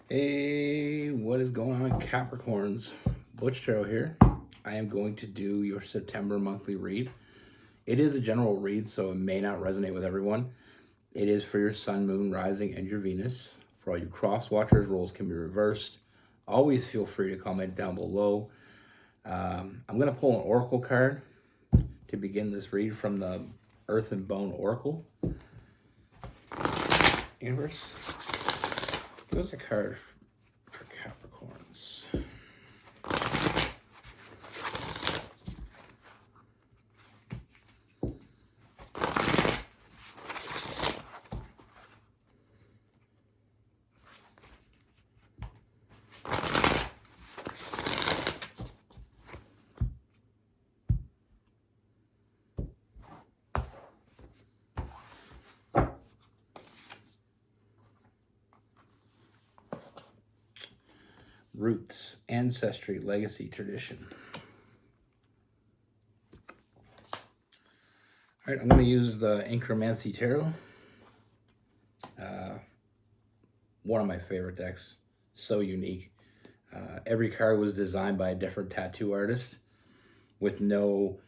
Hey, what is going on, Capricorns? Butch Tarot here. I am going to do your September monthly read. It is a general read, so it may not resonate with everyone. It is for your Sun, Moon, Rising, and your Venus. For all you cross watchers, roles can be reversed. Always feel free to comment down below. I'm going to pull an Oracle card to begin this read from the Earth and Bone Oracle. Universe, give us a card for Capricorns. Roots, ancestry, legacy, tradition. All right, I'm going to use the Incromancy Tarot. One of my favorite decks. So unique. Every card was designed by a different tattoo artist with no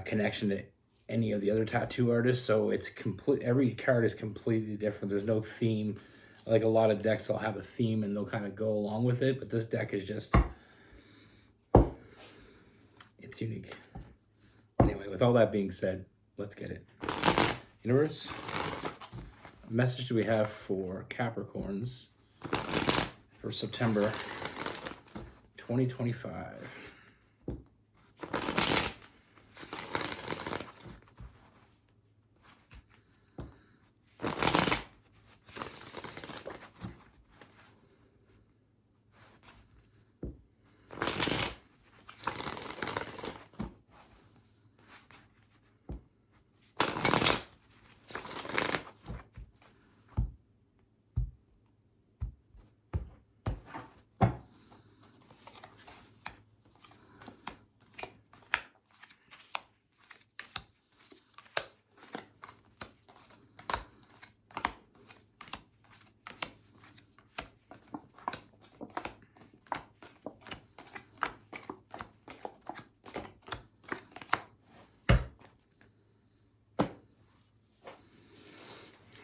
connection to any of the other tattoo artists. So it's complete. Every card is completely different. There's no theme. Like a lot of decks, they'll have a theme and they'll kind of go along with it. But this deck is just, it's unique. Anyway, with all that being said, let's get it. Universe, what message do we have for Capricorns for September 2025?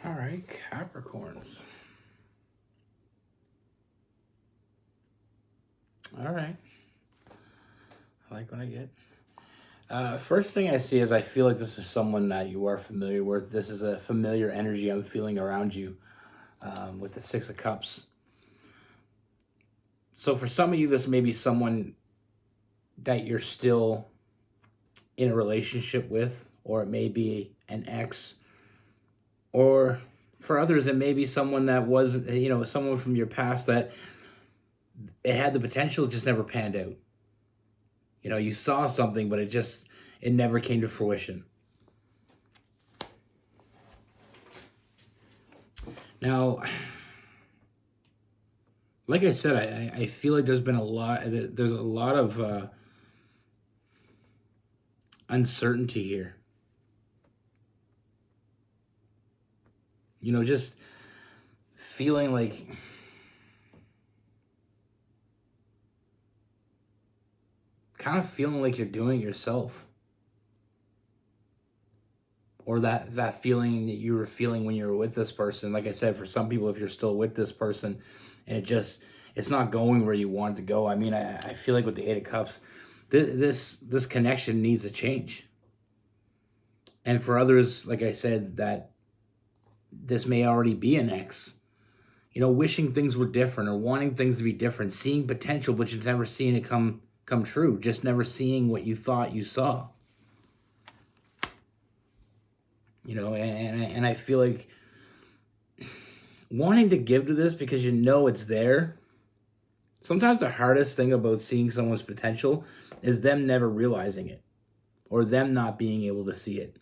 All right, Capricorns. All right. I like what I get. First thing I see is I feel like this is someone that you are familiar with. This is a familiar energy I'm feeling around you with the Six of Cups. So for some of you, this may be someone that you're still in a relationship with, or it may be an ex. Or for others, it may be someone that was, someone from your past that it had the potential, just never panned out. You saw something, but it never came to fruition. Now, like I said, I feel like there's a lot of uncertainty here. Just feeling like kind of feeling like you're doing it yourself. Or that feeling that you were feeling when you were with this person. Like I said, for some people, if you're still with this person and it's not going where you want it to go. I mean, I feel like with the Eight of Cups, this connection needs a change. And for others, like I said, that this may already be an ex. Wishing things were different or wanting things to be different, seeing potential, but you've never seen it come true. Just never seeing what you thought you saw. And I feel like wanting to give to this because it's there. Sometimes the hardest thing about seeing someone's potential is them never realizing it or them not being able to see it.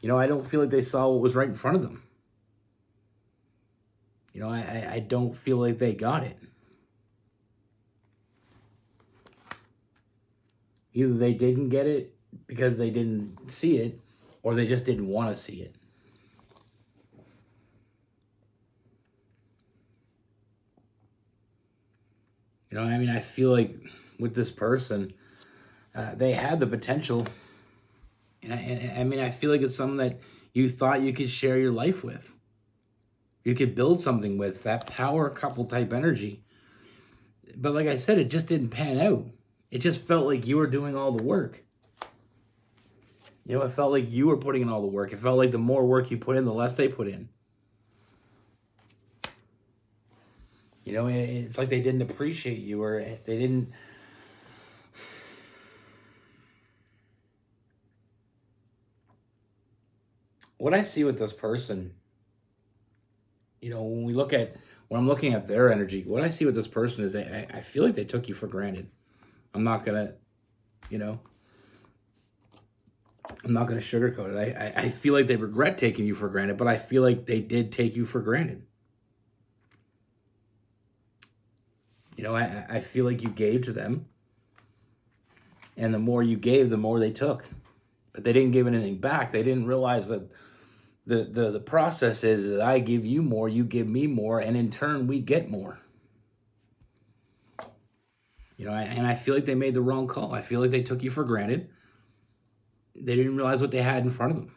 I don't feel like they saw what was right in front of them. I don't feel like they got it. Either they didn't get it because they didn't see it, or they just didn't want to see it. I mean, I feel like with this person, they had the potential. I mean, I feel like it's something that you thought you could share your life with. You could build something with that power couple type energy. But like I said, it just didn't pan out. It just felt like you were doing all the work. It felt like you were putting in all the work. It felt like the more work you put in, the less they put in. It's like they didn't appreciate you, or they didn't. What I see with this person, when I'm looking at their energy, what I see with this person is I feel like they took you for granted. I'm not gonna, you know, I'm not gonna sugarcoat it. I feel like they regret taking you for granted, but I feel like they did take you for granted. I feel like you gave to them, and the more you gave, the more they took. But they didn't give anything back. They didn't realize that the process is that I give you more, you give me more, and in turn we get more. And I feel like they made the wrong call. I feel like they took you for granted. They didn't realize what they had in front of them.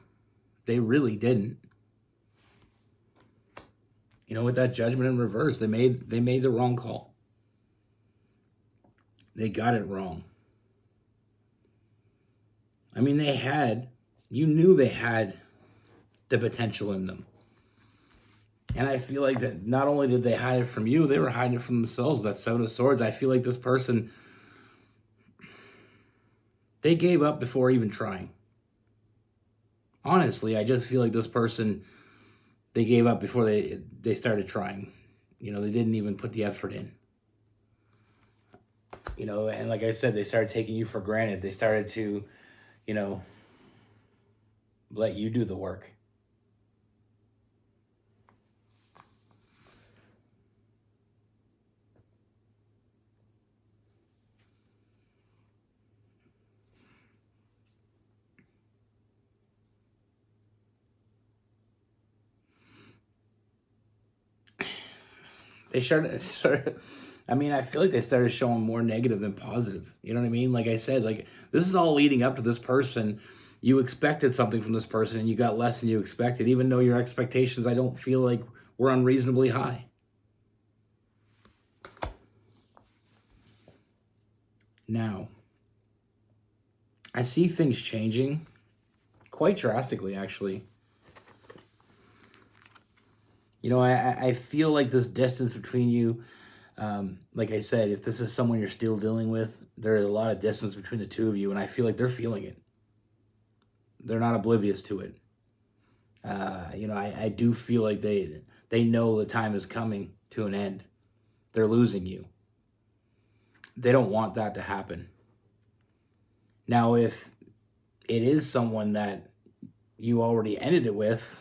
They really didn't. With that judgment in reverse, they made the wrong call. They got it wrong. I mean, you knew they had the potential in them. And I feel like that not only did they hide it from you, they were hiding it from themselves. That Seven of Swords, I feel like this person, they gave up before even trying. Honestly, I just feel like this person, they gave up before they started trying. They didn't even put the effort in. And like I said, they started taking you for granted. They started to, let you do the work. They started I mean, I feel like they started showing more negative than positive. You know what I mean? Like I said, like this is all leading up to this person. You expected something from this person and you got less than you expected, even though your expectations, I don't feel like, were unreasonably high. Now, I see things changing quite drastically, actually. I feel like this distance between you, like I said, if this is someone you're still dealing with, there is a lot of distance between the two of you, and I feel like they're feeling it. They're not oblivious to it. I do feel like they know the time is coming to an end. They're losing you. They don't want that to happen. Now, if it is someone that you already ended it with,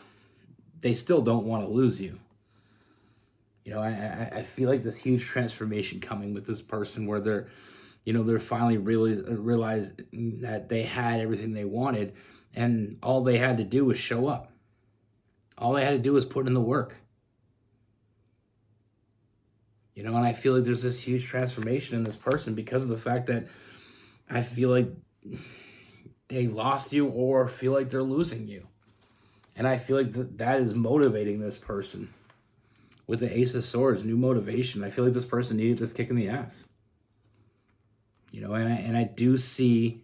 they still don't want to lose you. I feel like this huge transformation coming with this person where they're finally really realize that they had everything they wanted and all they had to do was show up. All they had to do was put in the work. And I feel like there's this huge transformation in this person because of the fact that I feel like they lost you or feel like they're losing you. And I feel like that is motivating this person. With the Ace of Swords, new motivation. I feel like this person needed this kick in the ass. And I do see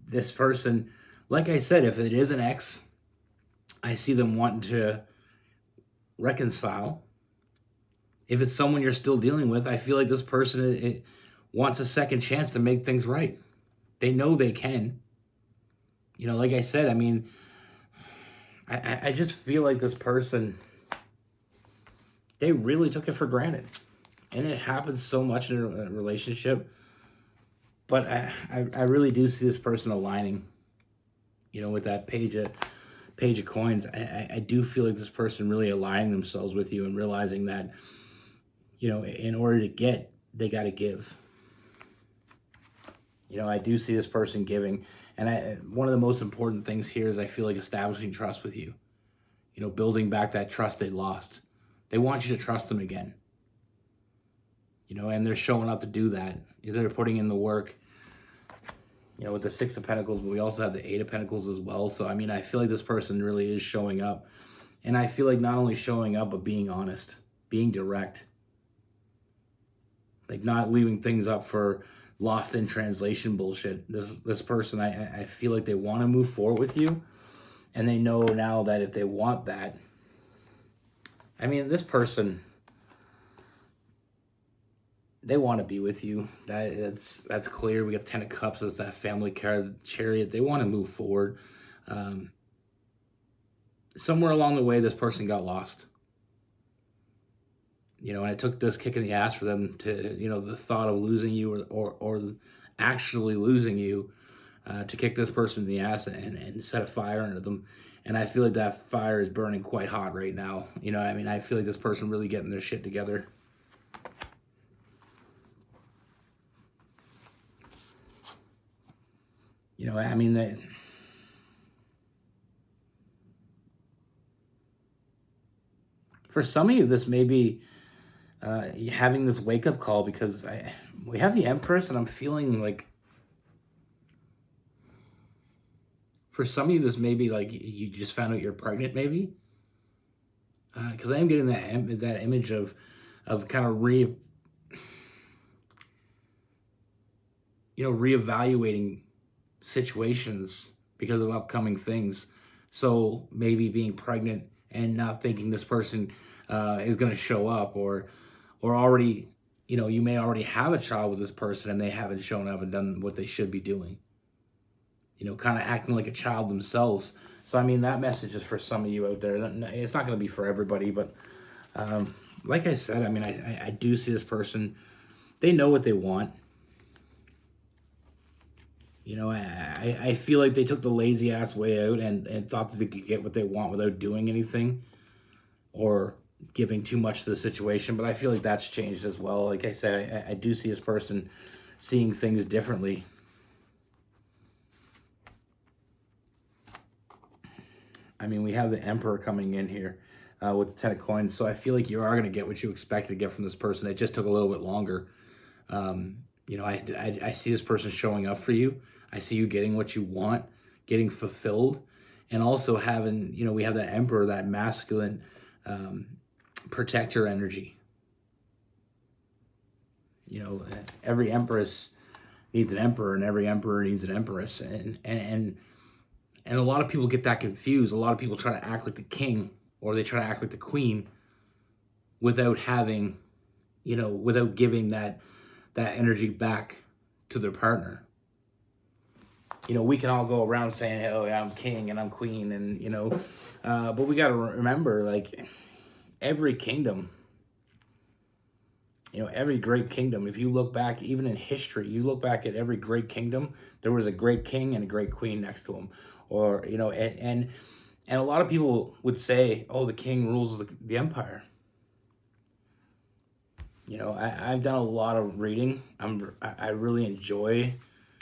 this person, like I said, if it is an ex, I see them wanting to reconcile. If it's someone you're still dealing with, I feel like this person wants a second chance to make things right. They know they can. Like I said, I mean, I just feel like this person, they really took it for granted. And it happens so much in a relationship. But I really do see this person aligning, with that page of coins. I do feel like this person really aligning themselves with you and realizing that, in order to get, they got to give. I do see this person giving. And one of the most important things here is I feel like establishing trust with you. Building back that trust they lost. They want you to trust them again. and they're showing up to do that. They're putting in the work, with the Six of Pentacles, but we also have the Eight of Pentacles as well. So, I mean, I feel like this person really is showing up. And I feel like not only showing up, but being honest, being direct. Like not leaving things up for lost in translation bullshit. This person, I feel like they want to move forward with you. And they know now that if they want that, I mean, this person, they want to be with you. That's clear. We got 10 of Cups as that family card, Chariot. They want to move forward. Somewhere along the way, this person got lost. And it took this kick in the ass for them to, the thought of losing you or actually losing you to kick this person in the ass and set a fire under them. And I feel like that fire is burning quite hot right now. I mean, I feel like this person really getting their shit together. I mean, for some of you, this may be having this wake-up call, because we have the Empress, and I'm feeling like for some of you, this may be like you just found out you're pregnant, maybe. Because I am getting that image of kind of reevaluating situations because of upcoming things. So maybe being pregnant and not thinking this person is going to show up, or already, you may already have a child with this person and they haven't shown up and done what they should be doing. Kind of acting like a child themselves. So, I mean, that message is for some of you out there. It's not going to be for everybody, but like I said, I mean, I do see this person. They know what they want. I feel like they took the lazy ass way out and thought that they could get what they want without doing anything or giving too much to the situation. But I feel like that's changed as well. Like I said, I do see this person seeing things differently. I mean, we have the Emperor coming in here with the 10 of Coins. So I feel like you are going to get what you expect to get from this person. It just took a little bit longer. I see this person showing up for you. I see you getting what you want, getting fulfilled, and also having, we have that Emperor, that masculine protector energy. Every empress needs an emperor, and every emperor needs an empress, and a lot of people get that confused. A lot of people try to act like the king, or they try to act like the queen, without having, without giving that energy back to their partner. We can all go around saying, oh, yeah, I'm king and I'm queen, and, but we got to remember, like, every kingdom, every great kingdom, if you look back, even in history, you look back at every great kingdom, there was a great king and a great queen next to him. Or, and a lot of people would say, oh, the king rules the empire. I've done a lot of reading. I really enjoy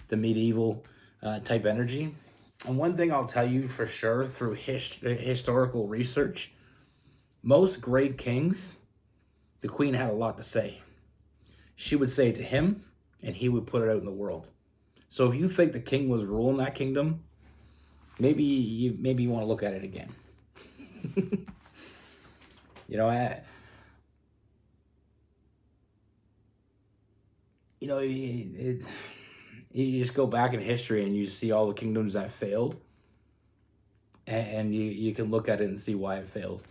the medieval type energy. And one thing I'll tell you for sure through historical research, most great kings, the queen had a lot to say. She would say it to him, and he would put it out in the world. So if you think the king was ruling that kingdom, maybe you want to look at it again. You just go back in history and you see all the kingdoms that failed, and you can look at it and see why it failed.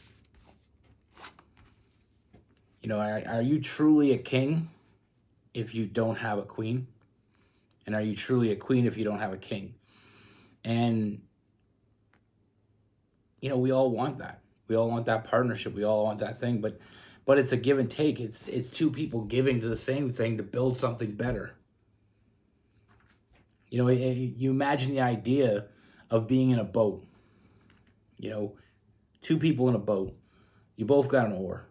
Are you truly a king if you don't have a queen? And are you truly a queen if you don't have a king? And, we all want that. We all want that partnership. We all want that thing, but it's a give and take. It's two people giving to the same thing to build something better. You imagine the idea of being in a boat. Two people in a boat. You both got an oar,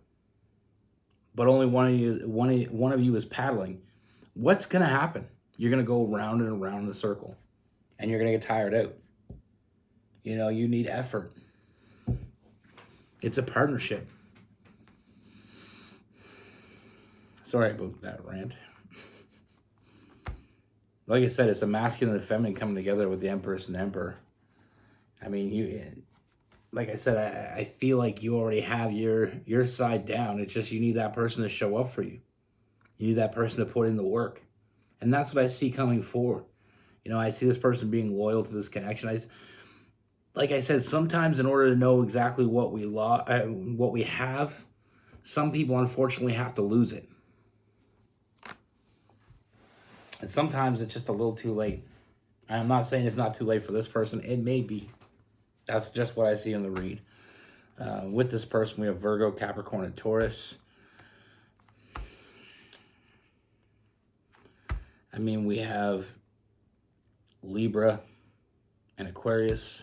but only one of you is paddling. What's gonna happen? You're gonna go round and around in a circle, and you're gonna get tired out. You need effort. It's a partnership. Sorry about that rant. Like I said, it's a masculine and feminine coming together with the Empress and Emperor. I mean, like I said, I feel like you already have your side down. It's just you need that person to show up for you. You need that person to put in the work, and that's what I see coming forward. I see this person being loyal to this connection. Like I said, sometimes in order to know exactly what what we have, some people unfortunately have to lose it, and sometimes it's just a little too late. I'm not saying it's not too late for this person. It may be. That's just what I see in the read. With this person, we have Virgo, Capricorn, and Taurus. I mean, we have Libra and Aquarius.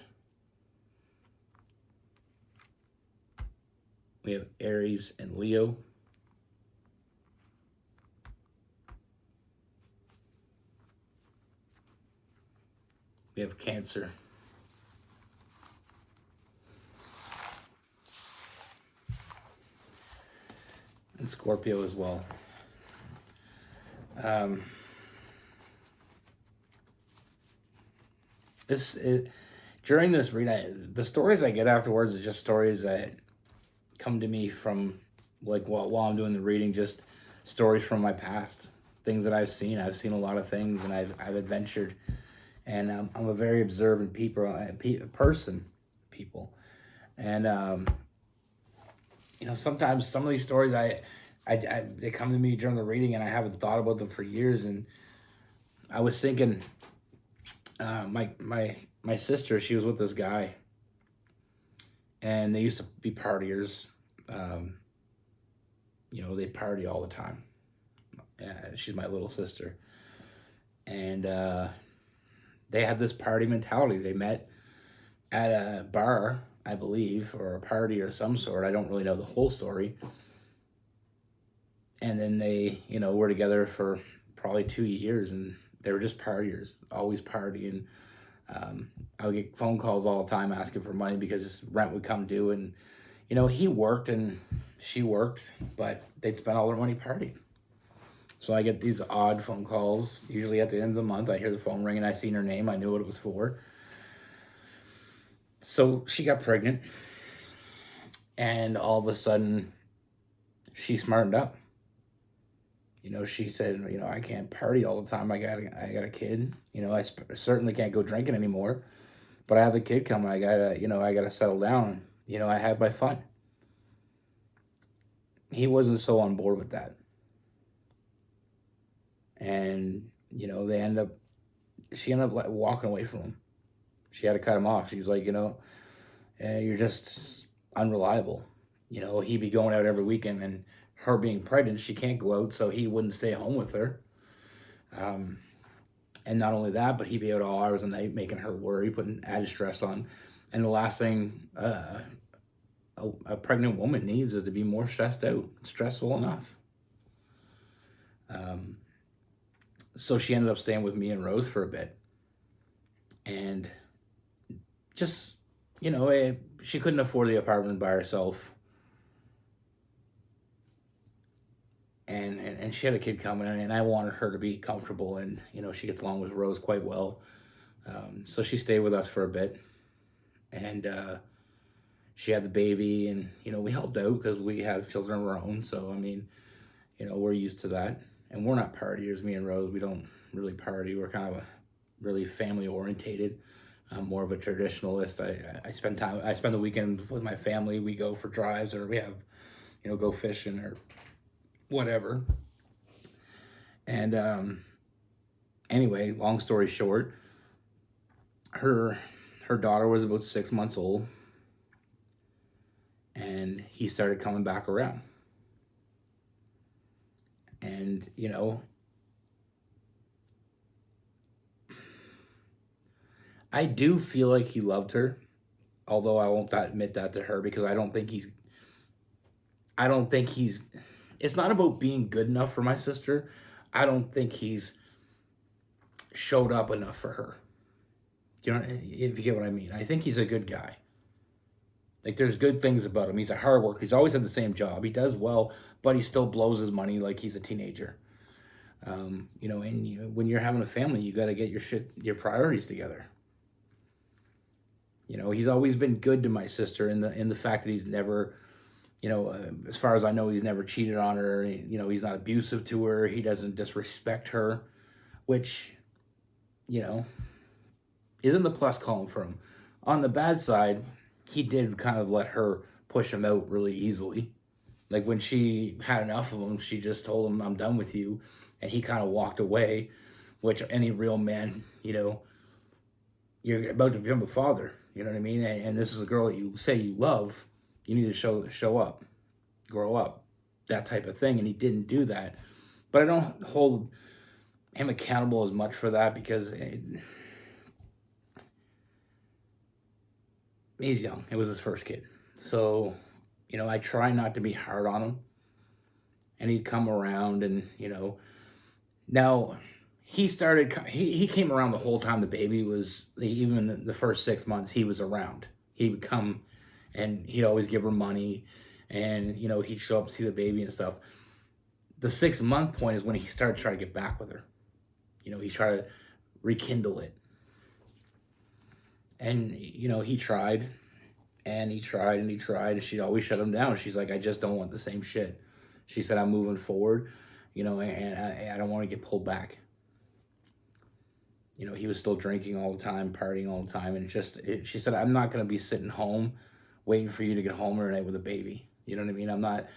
We have Aries and Leo. We have Cancer. And Scorpio as well. During this read, the stories I get afterwards are just stories that come to me from, like, while I'm doing the reading, just stories from my past, things that I've seen. I've seen a lot of things, and I've adventured, and I'm a very observant person, and sometimes some of these stories they come to me during the reading, and I haven't thought about them for years. And I was thinking, my sister, she was with this guy, and they used to be partiers. They party all the time. She's my little sister, and they had this party mentality. They met at a bar, I believe, or a party or some sort. I don't really know the whole story. And then they, were together for probably 2 years, and they were just partiers, always partying. I would get phone calls all the time asking for money because rent would come due, and he worked and she worked, but they'd spend all their money partying. So I get these odd phone calls. Usually at the end of the month, I hear the phone ring and I seen her name. I knew what it was for. So she got pregnant, and all of a sudden, she smartened up. She said, I can't party all the time. I got a kid. I certainly can't go drinking anymore. But I have a kid coming. I gotta settle down. I had my fun. He wasn't so on board with that. And, she ended up walking away from him. She had to cut him off. She was like, you're just unreliable. He'd be going out every weekend, and her being pregnant, she can't go out, so he wouldn't stay home with her. And not only that, but he'd be out all hours of the night, making her worry, putting added stress on. And the last thing a pregnant woman needs is to be more stressed out. Stressful enough. So she ended up staying with me and Rose for a bit. And just, she couldn't afford the apartment by herself. And she had a kid coming, and I wanted her to be comfortable, and she gets along with Rose quite well. So she stayed with us for a bit, and she had the baby, and we helped out because we have children of our own. So I mean, we're used to that, and we're not partiers. Me and Rose, we don't really party. We're kind of a really family orientated. I'm more of a traditionalist. I spend the weekend with my family. We go for drives, or we have go fishing or whatever. And anyway, long story short, her daughter was about 6 months old, and he started coming back around. And I do feel like he loved her, although I won't admit that to her, because I don't think he's it's not about being good enough for my sister. I don't think he's showed up enough for her. If you get what I mean. I think he's a good guy. Like, there's good things about him. He's a hard worker. He's always had the same job. He does well, but he still blows his money like he's a teenager. And when you're having a family, you got to get your priorities together. He's always been good to my sister in the fact that he's never, as far as I know, he's never cheated on her. He's not abusive to her. He doesn't disrespect her, which, you know, is in the plus column for him. On the bad side, he did kind of let her push him out really easily. Like, when she had enough of him, she just told him, "I'm done with you," and he kind of walked away. Which any real man, you're about to become a father. You know what I mean? And this is a girl that you say you love. You need to show up, grow up, that type of thing. And he didn't do that. But I don't hold him accountable as much for that, because he's young. It was his first kid. So, I try not to be hard on him. And he'd come around and, now he came around the whole time the baby was, even the first 6 months he was around. He would come and he'd always give her money, and, he'd show up to see the baby and stuff. The 6 month point is when he started trying to get back with her. He tried to rekindle it. And, he tried and he tried and he tried, and she'd always shut him down. She's like, "I just don't want the same shit." She said, "I'm moving forward, and I don't want to get pulled back." He was still drinking all the time, partying all the time. And she said, "I'm not going to be sitting home waiting for you to get home every night with a baby." You know what I mean? I'm not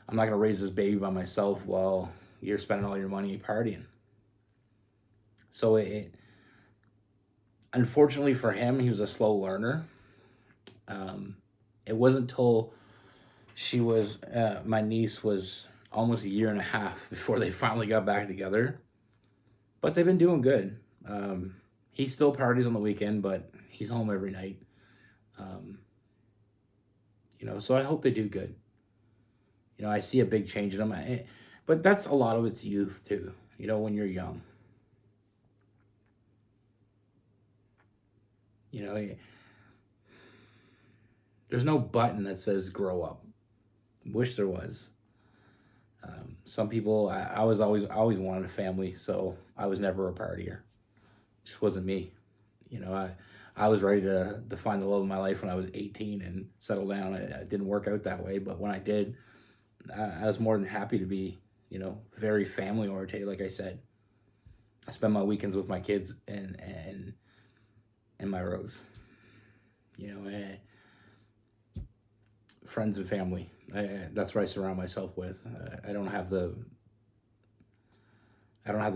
going to raise this baby by myself while you're spending all your money partying. So unfortunately for him, he was a slow learner. It wasn't until my niece was almost a year and a half before they finally got back together. But they've been doing good. He still parties on the weekend, but he's home every night. So I hope they do good. I see a big change in them. But that's a lot of it's youth too, when you're young. There's no button that says grow up. Wish there was. Some people, I always wanted a family, so I was never a partier. Just wasn't me. I was ready to find the love of my life when I was 18 and settle down. It didn't work out that way, but when I did, I was more than happy to be, very family oriented. Like I said, I spend my weekends with my kids and my Rose. Friends and family. That's what I surround myself with. I don't have the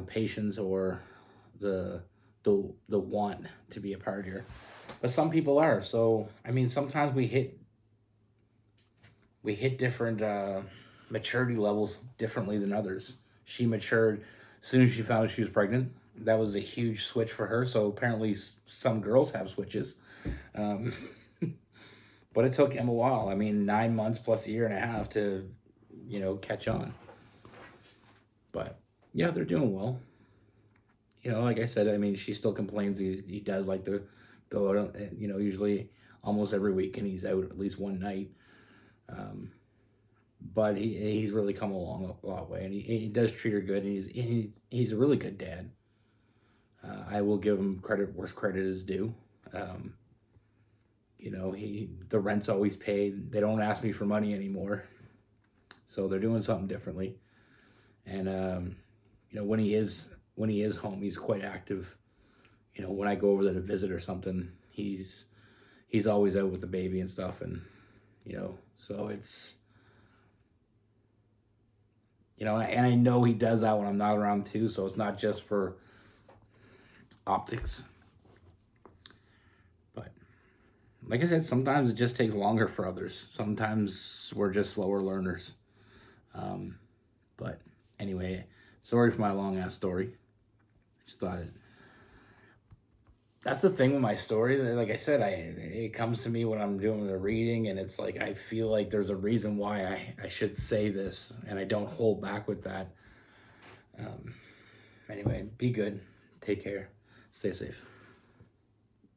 patience or the want to be a partier, but some people are. So sometimes we hit different maturity levels differently than others. She matured as soon as she found out she was pregnant. That was a huge switch for her. So apparently some girls have switches. But it took him a while. 9 months plus a year and a half to, catch on. But yeah, they're doing well. Like I said, she still complains he does like to go out, usually almost every week, and he's out at least one night. But he's really come along a lot way, and he does treat her good, and he's a really good dad. I will give him credit where credit is due. The rent's always paid. They don't ask me for money anymore. So they're doing something differently. And, when he is home, he's quite active. When I go over there to visit or something, he's always out with the baby and stuff. And, so it's, and I know he does that when I'm not around too. So it's not just for optics. Like I said, sometimes it just takes longer for others. Sometimes we're just slower learners. But anyway, sorry for my long ass story. Just thought that's the thing with my stories. Like I said, it comes to me when I'm doing the reading, and it's like I feel like there's a reason why I should say this, and I don't hold back with that. Anyway, be good. Take care. Stay safe.